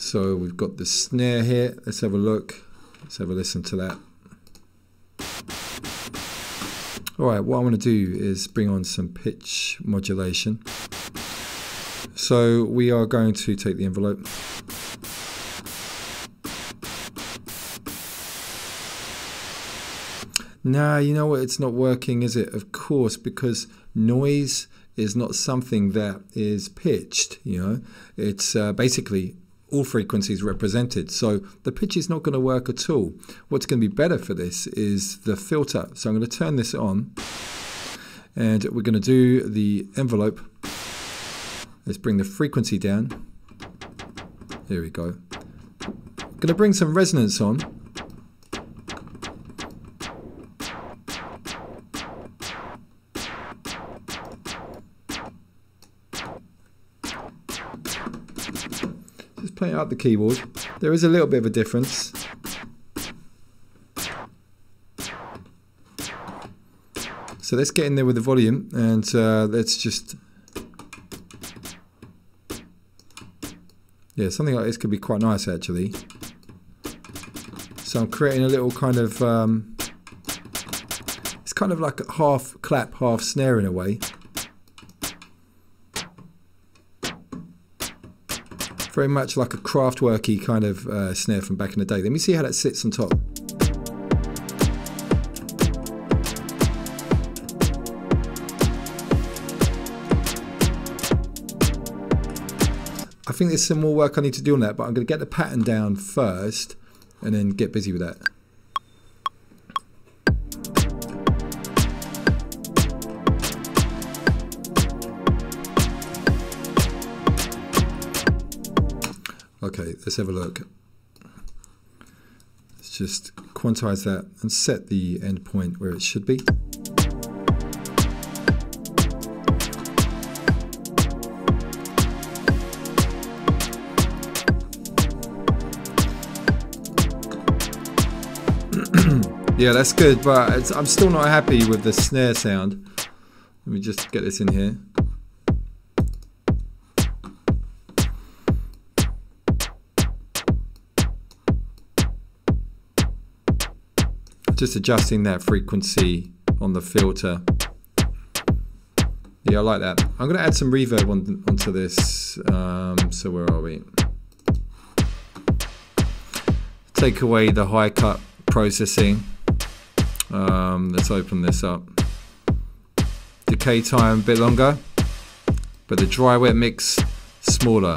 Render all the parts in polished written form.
So we've got the snare here. Let's have a look. Let's have a listen to that. Alright, what I want to do is bring on some pitch modulation. So we are going to take the envelope. Nah, you know what? It's not working, is it? Of course, because noise is not something that is pitched, you know. It's basically all frequencies represented. So the pitch is not going to work at all. What's going to be better for this is the filter. So I'm going to turn this on and we're going to do the envelope. Let's bring the frequency down. There we go. I'm going to bring some resonance on. Just playing out the keyboard. There is a little bit of a difference. So let's get in there with the volume and let's just... Yeah, something like this could be quite nice actually. So I'm creating a little kind of... it's kind of like a half clap, half snare in a way. Very much like a Kraftwerky kind of snare from back in the day. Let me see how that sits on top. I think there's some more work I need to do on that, but I'm going to get the pattern down first and then get busy with that. Okay, let's have a look. Let's just quantize that and set the end point where it should be. Yeah, that's good, but I'm still not happy with the snare sound. Let me just get this in here. Just adjusting that frequency on the filter. Yeah, I like that. I'm going to add some reverb onto this. So where are we? Take away the high cut processing. Let's open this up. Decay time a bit longer, but the dry wet mix smaller.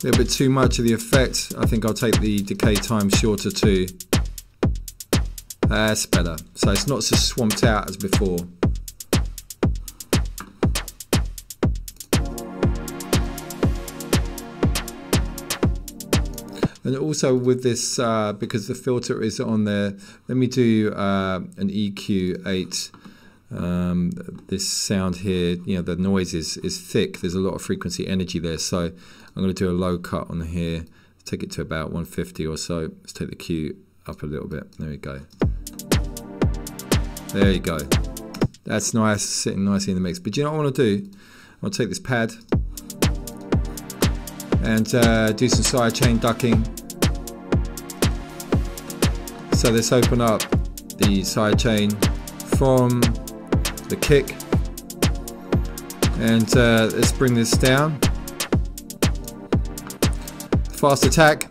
A little bit too much of the effect. I think I'll take the decay time shorter too. That's better. So it's not so swamped out as before. And also with this, because the filter is on there, let me do an EQ8. This sound here, you know, the noise is thick. There's a lot of frequency energy there. So I'm going to do a low cut on here. Take it to about 150 or so. Let's take the Q up a little bit. There we go. There you go. That's nice, sitting nicely in the mix. But do you know what I want to do? I'll take this pad and do some side chain ducking. So let's open up the side chain from the kick and let's bring this down. Fast attack.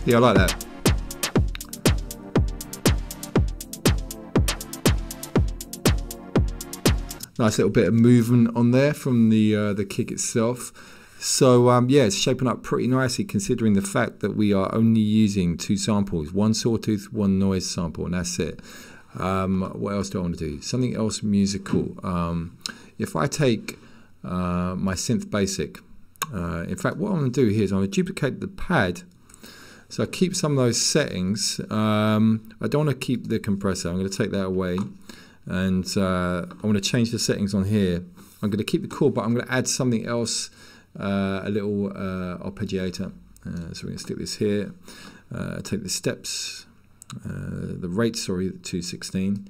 Yeah, I like that. Nice little bit of movement on there from the kick itself. So yeah, it's shaping up pretty nicely considering the fact that we are only using two samples, one sawtooth, one noise sample, and that's it. What else do I want to do? Something else musical. If I take my synth basic In fact, what I'm going to do here is I'm going to duplicate the pad. So I keep some of those settings. I don't want to keep the compressor. I'm going to take that away. And I want to change the settings on here. I'm going to keep the chord, but I'm going to add something else, a little arpeggiator. So we're going to stick this here. Take the steps, the rate, sorry, 216.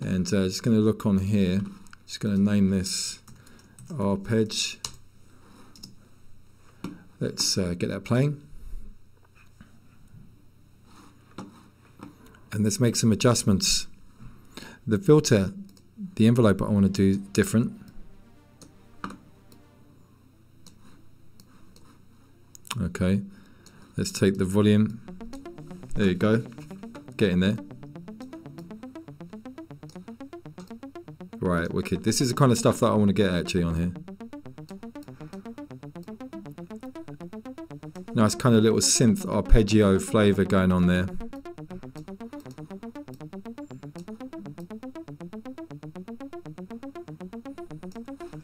And just going to look on here. Just going to name this arpeg. Let's get that playing. And let's make some adjustments. The filter, the envelope, I want to do different. Okay, let's take the volume. There you go. Get in there. Right, wicked. This is the kind of stuff that I want to get actually on here. Nice kind of little synth arpeggio flavor going on there.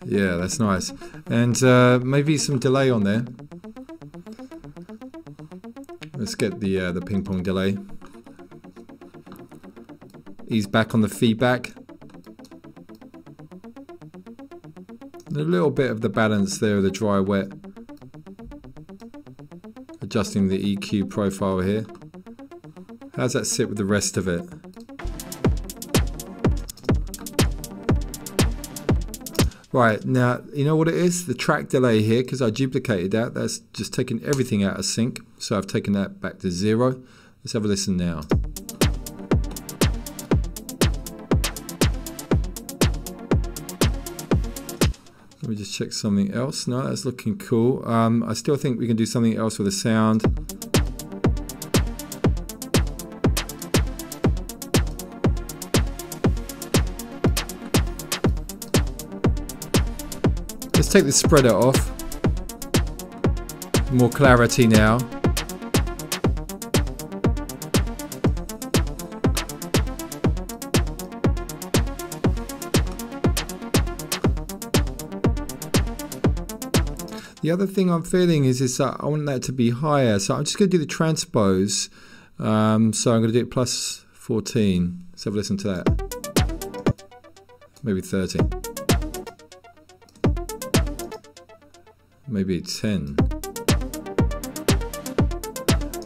Yeah, that's nice. And maybe some delay on there. Let's get the ping pong delay. Ease back on the feedback. A little bit of the balance there of the dry wet. Adjusting the EQ profile here. How does that sit with the rest of it? Right, now, you know what it is? The track delay here, because I duplicated that, that's just taking everything out of sync. So I've taken that back to 0. Let's have a listen now. Let me just check something else. No, that's looking cool. I still think we can do something else with the sound. Let's take the spreader off. More clarity now. The other thing I'm feeling is that I want that to be higher. So I'm just going to do the transpose. So I'm going to do it plus 14. Let's have a listen to that. Maybe 30. Maybe 10.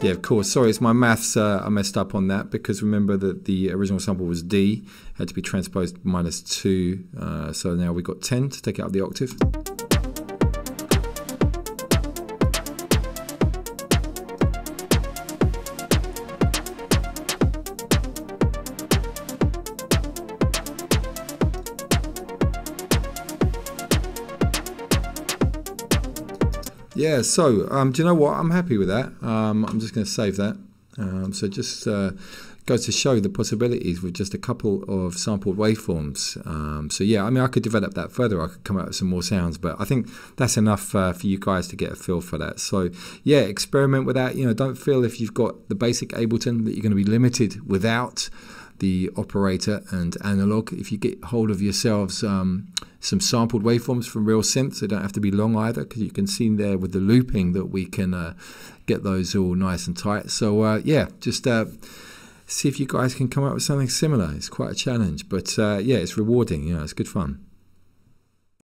Yeah, of course. Sorry, it's my maths. I messed up on that because remember that the original sample was D, had to be transposed -2. So now we've got 10 to take it out of the octave. Yeah, so do you know what? I'm happy with that. I'm just going to save that. So just goes to show the possibilities with just a couple of sampled waveforms. So yeah, I mean, I could develop that further. I could come out with some more sounds, but I think that's enough for you guys to get a feel for that. So yeah, experiment with that. You know, don't feel if you've got the basic Ableton that you're going to be limited without the operator and analog. If you get hold of yourselves some sampled waveforms from real synths, they don't have to be long either, because you can see there with the looping that we can get those all nice and tight. So yeah, just see if you guys can come up with something similar. It's quite a challenge, but yeah, it's rewarding. You know, it's good fun.